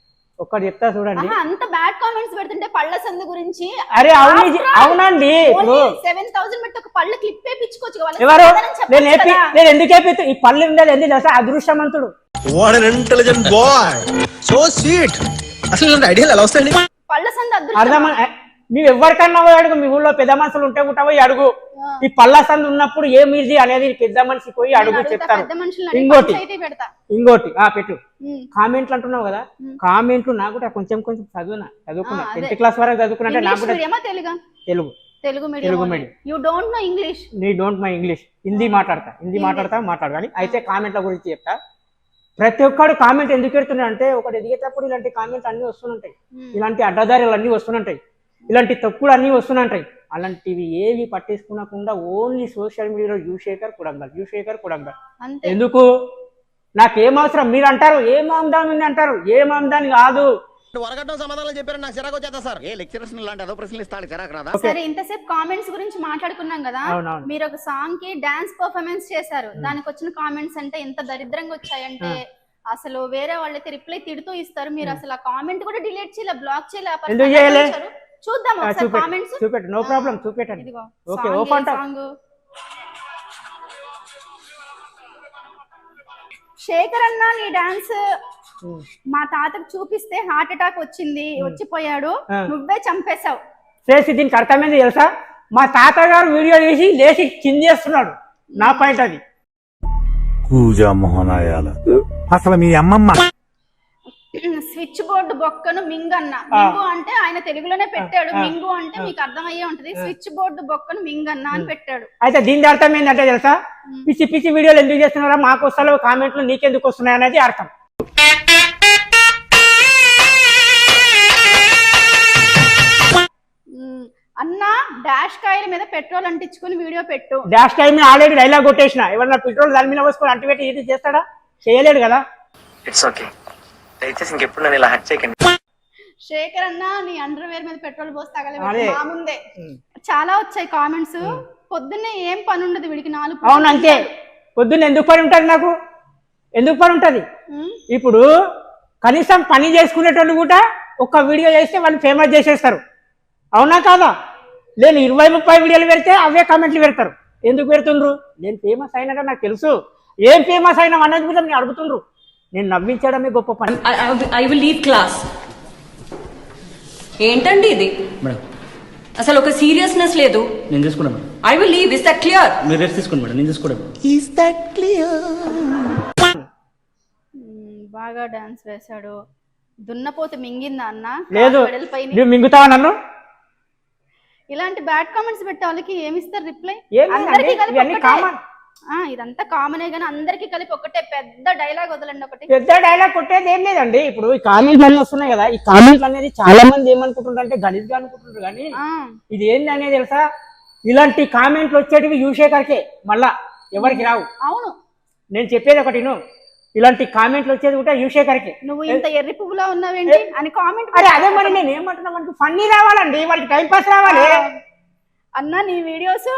ఒక్కటి చెప్తా చూడండి. అంత బ్యాడ్ కామెంట్స్ పెడుతుంటే పళ్ళ సందు గురించి, అరే అవునండి, 7000 పెట్టి ఒక పళ్ళ క్లిప్ వేయించుకోవచ్చు. ఎవరు? నేను ఎందుకు వేపిస్తూ? ఈ పళ్ళు ఉండేది ఎందుకు తెలుసా? అదృష్టవంతుడు. Intelligent boy, so sweet. అసలు ఐడియాలు ఎలా వస్తాయండి? పళ్ళ సందు అర్థం. నువ్వు ఎవరికన్నా అడుగు, మీ ఊళ్ళో పెద్ద మనుషులు ఉంటే కూడా పోయి అడుగు. ఈ పళ్ళ సందు ఉన్నప్పుడు ఏమిది అనేది పెద్ద మనిషి పోయి అడుగు, చెప్తారు. ఇంకోటి పెట్టు, కామెంట్లు అంటున్నావు కదా, కామెంట్లు నాకు కూడా కొంచెం చదువుకున్నా 10th క్లాస్ వరకు చదువుకున్నా. నాకు కూడా Telugu medium. You don't know English? నీ డోంట్ నో ఇంగ్లీష్. హిందీ మాట్లాడతా మాట్లాడాలి. అయితే కామెంట్ల గురించి చెప్తా. ప్రతి ఒక్కడు కామెంట్ ఎందుకు పెడుతున్నాడు అంటే, ఒకటి ఎదిగేటప్పుడు ఇలాంటి కామెంట్లు అన్ని వస్తుంటాయి, ఇలాంటి అడ్డదారులు అన్ని వస్తుంటాయి, ఇలాంటి తప్పులు అన్ని వస్తుంటాయి. అలాంటివి ఏవి పట్టించుకోకుండా ఓన్లీ సోషల్ మీడియాలో యూశేఖర్ కుడంగల్. ఎందుకు? నాకేం అవసరం? మీరు అంటారు ఏమాందాన్ని అంటారు, ఏమాందాన్ని కాదు. సమాధానం చెప్పారు, నాకు చిరాకు వచ్చేస్తా సార్. ఏ లెక్చరర్స్ లాంటి అదో ప్రశ్నలు ఇస్తాడు, చిరాకు రాదా? సరే, ఇంతసేపు కామెంట్స్ గురించి మాట్లాడుకున్నాం కదా, మీరు ఒక సాంగ్ కి డాన్స్ పర్ఫార్మెన్స్ చేశారు, దానికి వచ్చిన కామెంట్స్ అంటే ఎంత దరిద్రంగా వచ్చాయంటే, అసలు వేరే వాళ్ళైతే రిప్లై తిడుతూ ఇస్తారు, మీరు అసలు ఆ కామెంట్ కూడా డిలీట్ చేయలే, బ్లాక్ చేయలే. చూద్దాం ఒకసారి కామెంట్స్. చూపెట్టు, నో ప్రాబ్లం, చూపెట్టండి. Okay, open song. శేఖర్ అన్న, నీ డాన్స్ మా తాతకు చూపిస్తే హార్ట్ అటాక్ వచ్చిపోయాడు, నువ్వే చంపేశావు. చేసి దీనికి అర్థమైంది తెలుసా? మా తాతగారు వీడియో తీసి లేచి చిందేస్తున్నాడు. నా పాయింట్ అది. పూజా మోహనాయాల అసలు మీ అమ్మమ్మ స్విచ్ బోర్డు బొక్కను మింగన్న. మింగు అంటే ఆయన తెలుగులోనే పెట్టాడు, మింగు అంటే మీకు అర్థమయ్యే ఉంటది. స్విచ్ బోర్డు బొక్కను మింగన్న అని పెట్టాడు. అయితే దీని అర్థం ఏంటంటే తెలుసా? పిచ్చి పిచ్చి వీడియోలు ఎందుకు చేస్తున్నారా, మాకు వస్తలేవు కామెంట్లు, నీకెందుకు వస్తున్నాయి అనేది అర్థం. అన్న డాష్ కాయల మీద పెట్రోల్ అంటించుకుని వీడియో పెట్టు. డాష్ కాయ మీద ఆల్రెడీ డైలాగ్ కొట్టేసిన. ఎవరన్నా పెట్రోల్ దాని మీద వేసుకొని అంటిపెట్టి ఇది చేస్తాడా? చేయలేడు కదా. ఇట్స్ ఓకే, దయచేసి ఇంకెప్పుడు నన్ను ఇలా హర్ట్ చేయకండి. శేఖర్ అన్న నీ అండర్వేర్ మీద పెట్రోల్ పోసి అదే. తగలబెట్టు మా ముందే. చాలా వచ్చాయి కామెంట్స్. పొద్దున్నే ఏం పని ఉండదు వీడికి 4 అవును అంతే. పొద్దున్న ఎందుకు పని ఉంటుంది నాకు? ఎందుకు పని ఉంటుంది? ఇప్పుడు కనీసం పని చేసుకునేటోళ్ళు కూడా ఒక్క వీడియో చేస్తే వాళ్ళు ఫేమస్ చేసేస్తారు. అవునా కాదా? నేను 20-30 వీడియోలు పెడితే అవే కామెంట్లు పెడతారు. ఎందుకు పెడుతుండ్రు? నేను ఫేమస్ అయినాక నాకు తెలుసు. ఏం ఫేమస్ అయినా అన్నది కూడా నేను అడుగుతుండ్రు. నేను నవ్వించడమే గొప్ప పని. I will leave class. ఏంటండి ఇది? మేడం అసలు ఒక సీరియస్నెస్ లేదు. నేను చూసుకున్నాను madam. I will leave. Is that clear? మీరు రెస్ట్ తీసుకోండి మేడం, నేను చూసుకోవడం. బాగా డాన్స్ వేశాడు. దున్నపోతు మింగిందా అన్న? లేదు వెడల్పైన నువ్వు మింగుతావా నన్ను? ఇలాంటి బ్యాడ్ కామెంట్స్ పెట్టే వాళ్ళకి ఏమిస్తారు రిప్లై? ఏమి అందరికీ కలిపి ఇవన్నీ ఒకటే. కామన్. ఇదంతా కామనే గానీ అందరికి కలిపి ఒకటే పెద్ద డైలాగ్ వదలండి. ఒకటి పెద్ద డైలాగ్ కొట్టేది ఏం లేదండి. ఇప్పుడు ఈ కామెంట్లు అన్నీ వస్తున్నాయి కదా, ఈ కామెంట్లు అనేది చాలా మంది ఏమనుకుంటుంటారు అంటే గలీజ్గా అనుకుంటుంటారు. కానీ ఇది ఏంది అనేది తెలుసా? ఇలాంటి కామెంట్లు వచ్చేటివి యువశేఖర్కే, మళ్ళా ఎవరికి రావు. అవును, నేను చెప్పేది ఒకటి విను. ఇలాంటి కామెంట్లు వచ్చేది కూడా యువశేఖర్కే. నువ్వు ఇంత ఎర్రి పువ్వులా ఉన్నావేంటి అని కామెంట్. అరే అదే మరి నేను ఏమంటున్నా, మనకి ఫన్నీ రావాలండి, వాళ్ళకి టైం పాస్ రావాలి. అన్న నీ వీడియోస్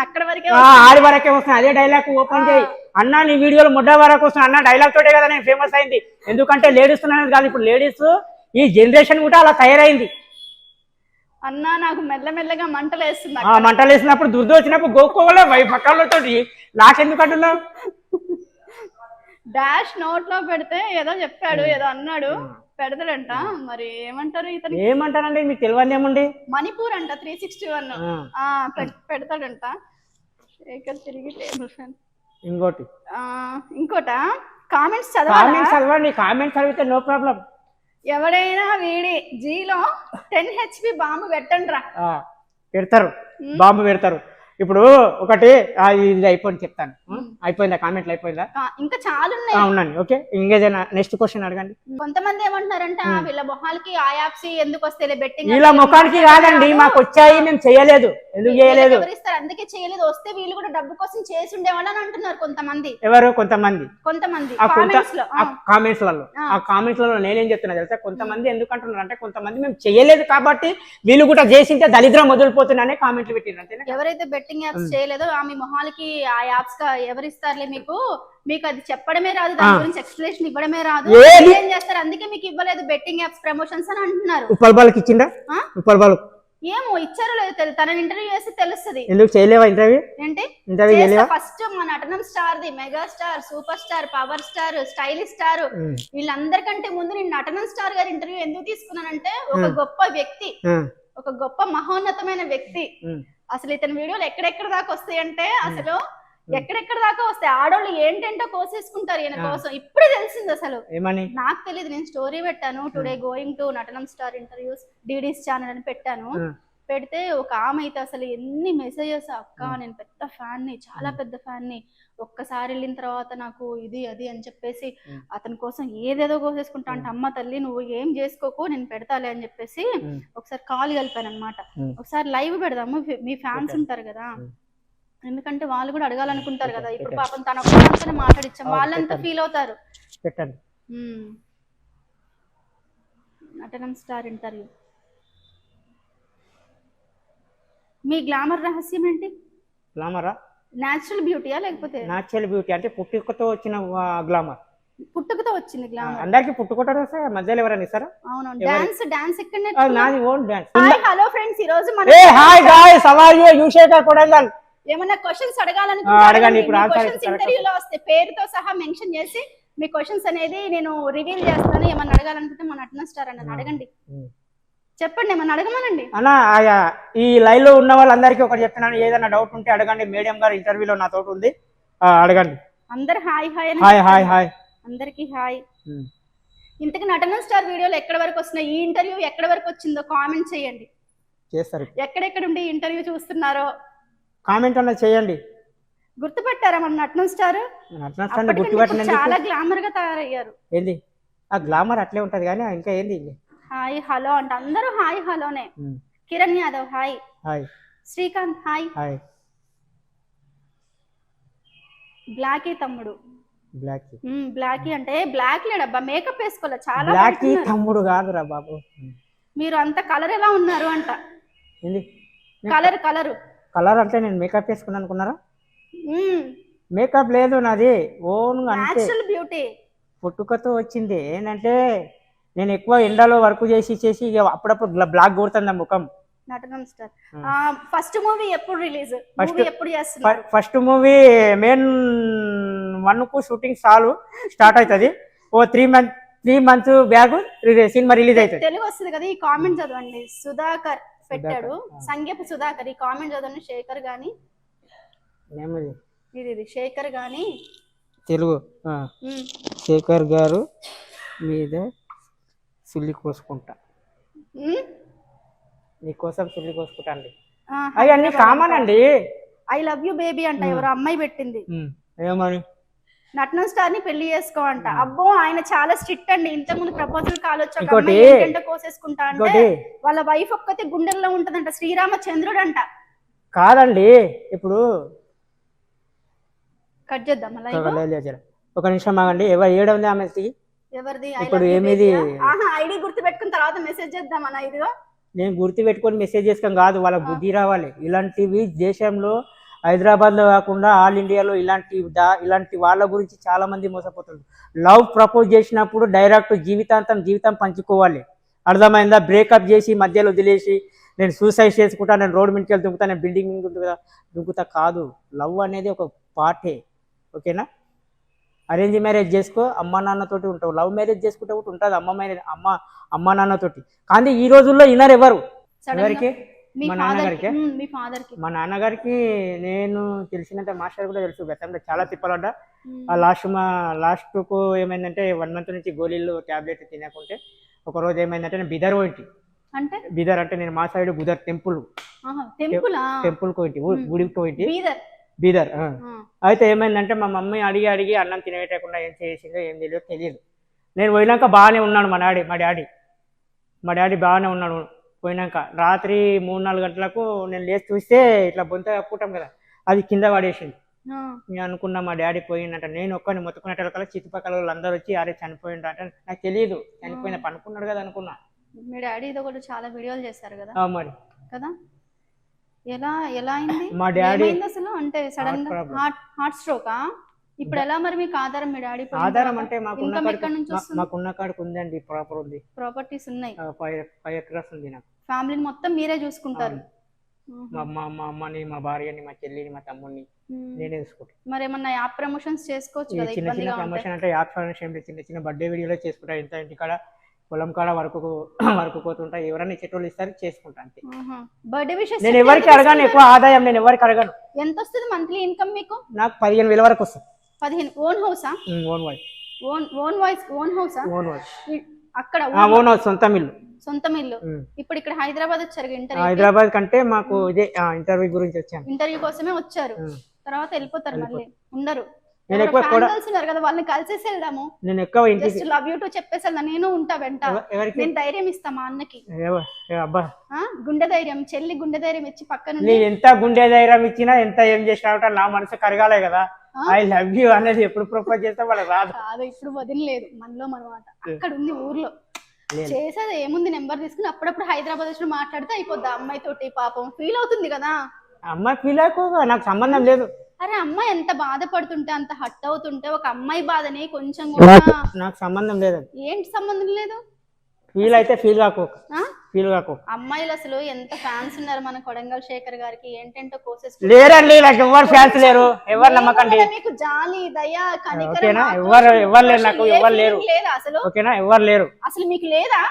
అక్కడ వరకే ఆడి వరకే వస్తున్నాయి. అదే డైలాగ్ ఓపెన్ చేయి. అన్న నీ వీడియోలు ముడ్డ వరకు వస్తున్నాయి. అన్న డైలాగ్ తోటే కదా నేను ఫేమస్ అయింది. ఎందుకంటే లేడీస్ అనేది కాదు, ఇప్పుడు లేడీస్ ఈ జనరేషన్ కూడా అలా తయారైంది. అన్న నాకు మెల్లమెల్లగా మంటలు వేస్తుంది. మంటలు వేసినప్పుడు దుర్దు వచ్చినప్పుడు గోక్కోలే పక్కలతో నాకెందుకు అంటున్నావు? డాష్ నోట్ లో పెడితే ఏదో చెప్పాడు, ఏదో అన్నాడు, పెడతాడంట. మరి ఏమంటారు ఇతను? ఏమంటారండి మీకు తెలియదు ఏముంది? మణిపూర్ అంట 361 పెడతాడంట. శేఖర్ తిరిగి టేబుల్ ఫ్యాన్. ఇంకోట కామెంట్స్ చదవండి. కామెంట్స్ చదివితే నో ప్రాబ్లం. ఎవడైనా వీడి జీలో 10 HP బాంబు పెట్టండి రా. పెడతారు, బాంబు పెడతారు. ఇప్పుడు ఒకటి ఇది అయిపోయింది చెప్తాను. అయిపోయిందా? కామెంట్లు అయిపోయిందా? ఇంకా చాలా ఉన్నాయి. ఓకే, ఇంకేదైనా నెక్స్ట్ క్వశ్చన్ అడగండి. కొంతమంది ఏమంటున్నారంటే వీళ్ళ మొహాలకి ఆ యాప్స్ ఎందుకు వస్తాయి బెట్టింగ్? వీళ్ళ ముఖానికి కాదండి, మాకు వచ్చాయి, మేము చేయలేదు. ఎందుకు చేయలేదు? ఎవరిస్తారు అందుకే చేయలేదు. వస్తే వీళ్ళు కూడా డబ్బు కోసం చేసి ఉండేవాళ్ళు అని అంటున్నారు కొంతమంది. ఎవరు? కొంతమంది కామెంట్స్ లలో. ఆ కామెంట్స్ లలో నేనేం చెప్తున్నా తెలుసా? కొంతమంది ఎందుకు అంటున్నారు అంటే, కొంతమంది మేము చేయలేదు కాబట్టి వీళ్ళు కూడా చేసింటే దరిద్రం మొదలుపోతున్నానే కామెంట్లు పెట్టినారు. అంతేనా? ఎవరైతే బెట్టింగ్ యాప్స్ చేయలేదో మీ మొహాలకి ఆ యాప్స్ ఎవరిస్తారులే మీకు అది చెప్పడమే రాదు, దాని గురించి ఎక్స్ప్లెనేషన్ ఇవ్వడమే రాదు, ఏం చేస్తారు అందుకే మీకు ఇవ్వలేదు బెట్టింగ్ యాప్స్ ప్రమోషన్స్ అని అంటున్నారు. ఉప్పల్ బాల్కి ఇచ్చిందా? ఉప్పల్ బాల్ ఏమో ఇచ్చారో లేదో తెలియదు. తన ఇంటర్వ్యూ చేస్తే తెలుస్తుంది. ఎందుకు చేయలేవా ఇంటర్వ్యూ? ఏంటి ఫస్ట్ మా నటనం స్టార్ ది, mega star, super star, power star, stylish star, వీళ్ళందరికంటే ముందు నేను నటనం స్టార్ గారి ఇంటర్వ్యూ ఎందుకు తీసుకున్నానంటే ఒక గొప్ప వ్యక్తి, ఒక గొప్ప మహోన్నతమైన వ్యక్తి. అసలు ఇతని వీడియోలు ఎక్కడెక్కడ దాకా వస్తాయి అంటే అసలు ఎక్కడెక్కడ దాకా వస్తాయి. ఆడోళ్ళు ఏంటంటో కోసేసుకుంటారు ఈయన కోసం. ఇప్పుడే తెలిసింది అసలు. నాకు తెలియదు. నేను స్టోరీ పెట్టాను, టుడే గోయింగ్ టు నటనం స్టార్ ఇంటర్వ్యూస్ డీడీస్ ఛానల్ అని పెట్టాను. పెడితే ఒక ఆమె అయితే అసలు ఎన్ని మెసేజెస్, అక్క నేను పెద్ద ఫ్యాన్ ని, చాలా పెద్ద ఫ్యాన్ ని, ఒక్కసారి వెళ్ళిన తర్వాత నాకు ఇది అది అని చెప్పేసి అతని కోసం ఏదేదో కోసేసుకుంటా అంటే, అమ్మ తల్లి నువ్వు ఏం చేసుకోకు, నేను పెడతాలే అని చెప్పేసి ఒకసారి కాల్ కలిపాను అనమాట. ఒకసారి లైవ్ పెడదాము, మీ ఫ్యాన్స్ ఉంటారు కదా, ఎందుకంటే వాళ్ళు కూడా అడగాలనుకుంటారు కదా. ఇప్పుడు పాపం తన ఒక్కసారి మాట్లాడిచ్చాం, వాళ్ళంతా ఫీల్ అవుతారు. నటనం స్టార్ ఇంటర్వ్యూ. మీ గ్లామర్ రహస్యం ఏంటి? గ్లామరా? నేచురల్ బ్యూటీయా లేకపోతే? నేచురల్ బ్యూటీ అంటే పుట్టుకతో వచ్చిన గ్లామర్. పుట్టుకతో వచ్చింది గ్లామర్. అందరికి పుట్టుకతో మధ్యలో ఎవరైనా ఇస్తారా? అవును. డాన్స్ ఎక్కడ? నాది own dance. Hi hello friends, ఈ రోజు మనం hi guys how are you? Yuvashekhar Kodangal. ఏమన్నా క్వశ్చన్స్ అడగాలనుకుంటే అడగండి. ఇప్పుడు క్వశ్చన్స్ ఇంటర్వ్యూలో వస్తే పేరుతో సహా మెన్షన్ చేసి మీ క్వశ్చన్స్ అనేది నేను రివీల్ చేస్తాను. ఏమన్నా అడగాలనుకుంటే మన నటన స్టార్ అన్న అడగండి, చెప్పండి, ఏమన్నా అడగమనండి. అన్న ఈ లైవ్ లో ఉన్న వాళ్ళందరికీ ఒకటి చెప్తున్నాను, ఏదైనా డౌట్ ఉంటే అడగండి. మేడం గారు ఇంటర్వ్యూలో నాతో ఉంది, అడగండి. అందరు hi hi hi hi hi అందరికి హాయ్. ఇంతకు నటన స్టార్ వీడియోలు ఎక్కడ వరకు వస్తున్నాయి, ఈ ఇంటర్వ్యూ ఎక్కడ వరకు వచ్చిందో కామెంట్ చేయండి. చేస్తారు. ఎక్కడెక్కడ ఉండి ఇంటర్వ్యూ చూస్తున్నారో కామెంట్ అన్నది చేయండి. గుర్తుపెట్టారా మన నటన స్టార్? చాలా గ్లామర్ గా తయారయ్యారు. ఏంది ఆ గ్లామర్? అట్లే ఉంటది కానీ ఇంకా ఏంది? హాయ్ హలో అంటే అందరూ హాయ్ హలోనే. Kiran Yadav hi. Hi. Srikanth hi. Hi. Blacky తమ్ముడు బ్లాకీ అంటే బ్లాక్ లేడబ్బా, మేకప్ వేసుకోలే చాలా బ్లాక్ పెడుతున్నారు. తమ్ముడు కాదురా బాబు. మీరు అంత కలర్ ఎలా ఉన్నారు అంట. ఏంది కలర్ కలర్ అంటే నేను మేకప్ వేసుకున్నాను అనుకున్నారా? మేకప్ లేదు నాది, ఓన్గా అంతే, నేచురల్ బ్యూటీ. పుట్టుకతో వచ్చింది. ఏంటంటే నేను ఎక్కువ ఎండలో వర్క్ చేసి ఇక అప్పుడప్పుడు బ్లాక్ కొడుతుంది ముఖం. నటనం స్టార్. ఫస్ట్ మూవీ ఎప్పుడు రిలీజ్, మూవీ ఎప్పుడు చేస్తున్నారు? ఫస్ట్ మూవీ మెయిన్ 1 కు షూటింగ్ స్టార్ట్ అవుతుంది. ఓ 3 months బ్యాగ్ సినిమా రిలీజ్ అవుతుంది. తెలుగు వస్తుంది కదా. ఈ కామెంట్ చదవండి. సుధాకర్ పెట్టాడు, సంగీపు సుధాకర్. ఈ కామెంట్ చదవండి. శేఖర్ గాని ఇది శేఖర్ గాని తెలుగు శేఖర్ గారు మీద సుల్లి కోసుకుంటా, నీకోసం సుల్లి కోసుకుంటా అండి. అవన్నీ కామన్ అండి. ఐ లవ్ యూ బేబీ అంట. ఎవరో అమ్మాయి పెట్టింది. ఏమని? నటనం స్టార్ ని పెళ్లి చేసుకోవంట. అబ్బో ఆయన చాలా స్ట్రిక్ట్ అండి. ఇంతకుముందు ప్రపోజల్ కాల్ వచ్చి కోసేసుకుంటా అంటే వాళ్ళ వైఫ్ ఒక్కతే గుండెల్లో ఉంటదంట. శ్రీరామచంద్రుడు అంట. కాదండి, ఇప్పుడు కట్ చేద్దాం. ఒక నిమిషం ఆగండి. ఏడ ఉంది ఆమె? ఎవరిది? ఇప్పుడు ఏమిది? ఐడి గుర్తు పెట్టుకున్న తర్వాత మెసేజ్ చేద్దాం అన్న. ఇదిగో నేను గుర్తు పెట్టుకొని మెసేజ్ చేస్తాం కాదు, వాళ్ళ బుద్ధి రావాలి. ఇలాంటివి దేశంలో హైదరాబాద్లో కాకుండా ఆల్ ఇండియాలో ఇలాంటి వాళ్ళ గురించి చాలా మంది మోసపోతుంది. లవ్ ప్రపోజ్ చేసినప్పుడు డైరెక్ట్ జీవితం పంచుకోవాలి. అర్థమైందా? బ్రేకప్ చేసి మధ్యలో వదిలేసి నేను సూసైడ్ చేసుకుంటా, నేను రోడ్ మీదకి వెళ్ళి దుంకుతా, నేను బిల్డింగ్ దుంకుతా కాదు. లవ్ అనేది ఒక పార్టే. ఓకేనా? అరేంజ్ మ్యారేజ్ చేసుకో, అమ్మ నాన్నతోటి ఉంటావు. లవ్ మ్యారేజ్ చేసుకుంటే కూడా ఉంటుంది అమ్మ నాన్నతోటి. కానీ ఈ రోజుల్లో ఇన్నర్ ఎవరికి? మా నాన్నగారికి. మా నాన్నగారికి నేను తెలిసినంత మాస్టర్ కూడా తెలుసు. గతంలో చాలా తిప్పలడ్డా. లాస్ట్కు ఏమైందంటే 1 month నుంచి గోళీలు టాబ్లెట్ తినకుంటే ఒకరోజు ఏమైందంటే నేను బిదర్ పోయింటి. బిదర్ అంటే నేను మా సైడ్ బుధర్ టెంపుల్ పోయింటి, గుడికి పోయింటి బీదర్. అయితే ఏమైందంటే మా మమ్మీ అడిగి అన్నం తినబెట్టకుండా ఏం చేసిందో ఏం తెలియదు. నేను పోయినాక బాగానే ఉన్నాడు మా డాడీ బాగానే ఉన్నాడు. పోయినాక రాత్రి 3-4 గంటలకు నేను లేచి చూస్తే ఇట్లా బొంత కప్పుకుంటాం కదా, అది కింద పడేసింది. నేను అనుకున్నా మా డాడీ పోయిందంట. నేను ఒక్కడిని మొత్తుకునేటోళ్ళ చుట్టుపక్కల వాళ్ళు అందరూ వచ్చి అరే చనిపోయిండ అంటే నాకు తెలియదు. చనిపోయిన పనుకున్నాడు కదా అనుకున్నా. మీ డాడీతో కూడా చాలా వీడియోలు చేశారు కదా మరి కదా. ఎలా అయింది మా డాడీ అసలు? అంటే సడన్ గా హార్ట్ స్ట్రోకా? ఇప్పుడు ఎలా మరి మీకు ఆధారం? మీ డాడీ ఆధారం అంటే మాకున్న కాడికి ఉందండి. ప్రాపర్ ఉంది, ప్రాపర్టీస్ ఉన్నాయి. 5 acres ఉంది నాకు. ఫ్యామిలీని మొత్తం మీరే చూసుకుంటారు? మా అమ్మని, మా భార్యని, మా చెల్లిని, మా తమ్ముడిని నేనే చూసుకుంటాను. మరి ఏమన్నా యాప్ ప్రమోషన్స్ చేసుకోవచ్చు కదా? చిన్న ప్రమోషన్ అంటే యాప్ ప్రమోషన్ చిన్న బర్త్డే వీడియోలో చేసుకుంటా. ఇంటికాడ పొలం కాడ వరకు పోతుంటా. ఎవరైనా ఇచ్చేటోళ్ళు ఇస్తారు, చేసుకుంటా అంతే. బర్త్డే విషెస్ నేను ఎవరికి అడగాను, ఎక్కువ ఆదాయం నేను ఎవరికి అడగాను. ఎంత వస్తుంది మంత్లీ ఇన్కమ్ మీకు? నాకు 15,000 వరకు వస్తుంది. 15? ఓన్ హౌసా? Own voice. ఓన్ హౌసా? అక్కడ ఓన్ హౌస్, సొంతం ఇల్లు. ఇప్పుడు ఇక్కడ హైదరాబాద్ వచ్చారు ఇంటర్వ్యూ? హైదరాబాద్ కంటే మాకు ఇదే ఇంటర్వ్యూ గురించి వచ్చాను. ఇంటర్వ్యూ కోసమే వచ్చారు, తర్వాత వెళ్ళిపోతారు, మళ్ళీ ఉండరు. నేను ఎక్కువ కదా వాళ్ళని కలిసేసి వెళ్దాము. నేను ఎక్కువ జస్ట్ లవ్ యూ టు చెప్పేసి వెళ్దా. నేను ఉంటా వెంట. నేను ధైర్యం ఇస్తా మా అన్నకి. గుండె ధైర్యం, చెల్లి గుండె ధైర్యం ఇచ్చి పక్కన. ఎంత గుండె ధైర్యం ఇచ్చినా, ఎంత ఏం చేసినా నా మనసు కరగాలే కదా. ఐ లవ్ యూ అనేది ఎప్పుడు ప్రపోజ్ చేస్తా వాళ్ళకి రాదు. కాదు, ఇప్పుడు వదిలేదు మనలో మనమాట. అక్కడ ఉంది ఊర్లో చేసేది ఏముంది, నెంబర్ తీసుకుని అప్పుడప్పుడు హైదరాబాద్ వచ్చి మాట్లాడితే అయిపోద్ది. అమ్మాయి తోటి పాపం ఫీల్ అవుతుంది కదా. అమ్మాయి ఫీల్ అయ్యకు నాకు సంబంధం లేదు. అరే అమ్మాయి ఎంత బాధపడుతుంటే, అంత హట్ అవుతుంటే ఒక అమ్మాయి బాధని కొంచెం నాకు సంబంధం లేదు. ఏంటి సంబంధం లేదు? ఫీల్ అయితే ఫీల్ కాకు. అమ్మాయిలు అసలు ఎంత ఫ్యాన్స్ ఉన్నారు మన కొడంగల్ శేఖర్ గారికి. ఏంటంటే కోసెస్ లేరండి, నాకు ఎవరు ఫ్యాన్స్ లేరు. ఎవరు నమ్మకండి. మీకు జాలి, దయ, కనికరం ఎవరు లేరు. నాకు ఎవరు లేరు అసలు. ఓకేనా? ఎవరు లేరు. అసలు మీకు లేదా?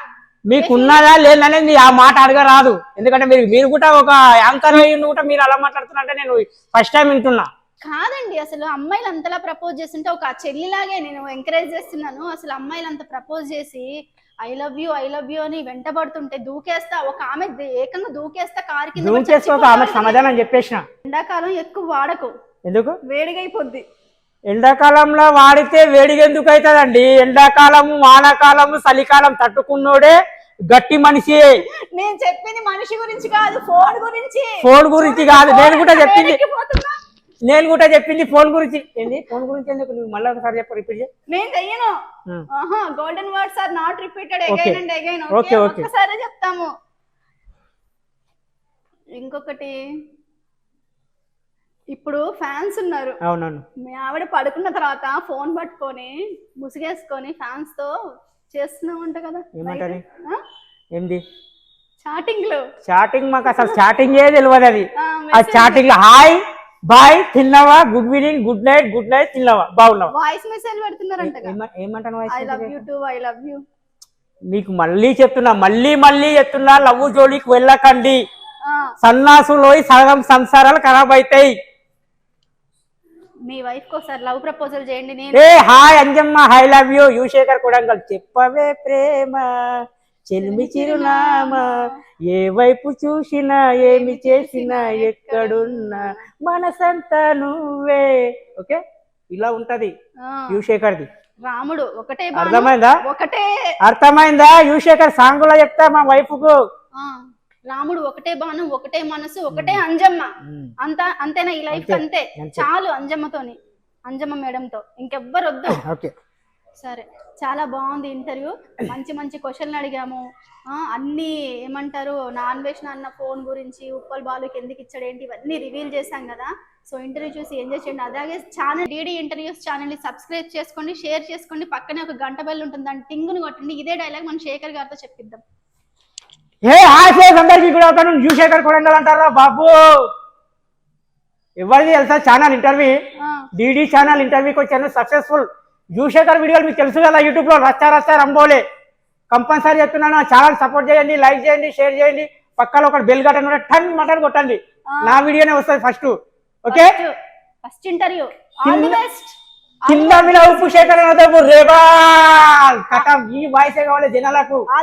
మీకున్నదా లేదనేది ఆ మాట అడగరాదు. ఎందుకంటే మీరు కూడా ఒక యాంకర్ అయ్యి కూడా మీరు అలా మాట్లాడుతున్నారంటే నేను ఫస్ట్ టైం వింటున్నా. కాదండి, అసలు అమ్మాయిలు అంతలా ప్రపోజ్ చేస్తుంటే ఒక చెల్లిలాగే నేను ఎంకరేజ్ చేస్తున్నాను. అసలు అమ్మాయిలు అంత ప్రపోజ్ చేసి ఐ లవ్ యూ అని వెంటబడుతుంటే దూకేస్తా. ఒక ఆమె ఏకంగా దూకేస్తా కారు కింద. ఆమె సమాధానం చెప్పేసిన. ఎండాకాలం ఎక్కువ వాడకు. ఎందుకు? వేడిగైపోద్ది. ఎండాకాలంలో వాడితే వేడిగా ఎందుకు అవుతుందండి? ఎండాకాలము, వానాకాలము, చలికాలం తట్టుకున్నోడే గట్టి మనిషి. నేను చెప్పింది మనిషి గురించి కాదు, ఫోన్ గురించి. ఫోన్ గురించి కాదు, నేను కూడా చెప్పింది నేను కూడా చెప్పింది ఫోన్ గురించి. ఏంది ఫోన్ గురించి ఎందుకు? నువ్వు మళ్ళీ ఒకసారి చెప్పు, రిపీట్ చేయి. నేను చెయ్యను. Golden words are not repeated Okay. Again and again. Okay, okay. ఒక్కసారి చెప్తాము. ఇంకొకటి, ఇప్పుడు ఫ్యాన్స్ ఉన్నారు. అవునవును. మీ ఆవిడ పడుకున్న తర్వాత ఫోన్ పట్టుకొని ముసిగేసుకొని ఫ్యాన్స్ తో చేస్తున్నామంట కదా. ఏమంటారు? ఏంది చాటింగ్ మాకు అసలు చాటింగే తెలియదు. అది ఆ చాటింగ్ లో హాయ్ బాయ్ తిన్నావా, గుడ్ ఈవినింగ్, గుడ్ నైట్ తిన్నావా, బాగున్నావా, వాయిస్ మెసేజ్ పెడుతున్నారంట. ఏమంటాను? I love you too, I love you. మీకు మళ్ళీ చెప్తున్నా లవ్ జోలికి వెళ్ళకండి. సన్నాసులో సగం సంసారాలు ఖరాబ్ అవుతాయి. మీ వైఫ్ కోసారి లవ్ ప్రపోజల్ చేయండి. ఏ hi Anjamma, I love you. Yuvashekar Kodangal. చెప్పవే ప్రేమ చెల్మి చిరునామా, ఏ వైపు చూసినా ఏమి చేసినా ఎక్కడున్నా మనసంతా నువ్వే. ఓకే, ఇలా ఉంటది యువశేఖర్ది. రాముడు ఒకటే, అర్థమైందా? అర్థమైందా? యువశేఖర్ సాంగ్ లో చెప్తా మా వైఫ్ కు. రాముడు ఒకటే బాణం, ఒకటే మనసు, ఒకటే అంజమ్మ. అంతేనా ఈ లైఫ్? అంతే చాలు. అంజమ్మతోని, అంజమ్మ మేడంతో ఇంకెవ్వరు వద్దు. ఓకే సరే, చాలా బాగుంది ఇంటర్వ్యూ. మంచి మంచి క్వశ్చన్లు అడిగాము. అన్ని ఏమంటారు, నాన్ వెజ్ అన్న ఫోన్ గురించి, ఉప్పల్ బాలుకి ఎందుకు ఇచ్చాడు ఏంటి, ఇవన్నీ రివీల్ చేశాం కదా. సో ఇంటర్వ్యూ చూసి ఎంజాయ్ చేయండి. అలాగే ఛానల్ డిడి ఇంటర్వ్యూస్ ఛానల్ని సబ్స్క్రైబ్ చేసుకోండి, షేర్ చేసుకోండి. పక్కనే ఒక గంట బెల్ ఉంటుంది, దాన్ని టింగుని కొట్టండి. ఇదే డైలాగ్ మనం శేఖర్ గారితో చెప్పిద్దాం. అందరికీ కూడా అవుతాను. యువశేఖర్ కొడంగల్ అంటారా బాబు? ఎవరిది తెలుసా ఛానల్ ఇంటర్వ్యూ? డిడి ఛానల్ ఇంటర్వ్యూకి వచ్చాను, సక్సెస్ఫుల్. యువశేఖర్ వీడియోలు మీకు తెలుసు కదా, యూట్యూబ్ లో రచ్చా రంబోలే. కంపల్సరీ చెప్తున్నాను, ఛానల్ సపోర్ట్ చేయండి, లైక్ చేయండి, షేర్ చేయండి. పక్కన ఒక బెల్ గట్టన్ కూడా టన్ మటన్ కొట్టండి. నా వీడియోనే వస్తుంది first. Okay, first interview. All the best. కింద మీద ఉప్పు శేఖర్ రేబా కథ. ఈ వాయిసే కావాలి జనాలకు.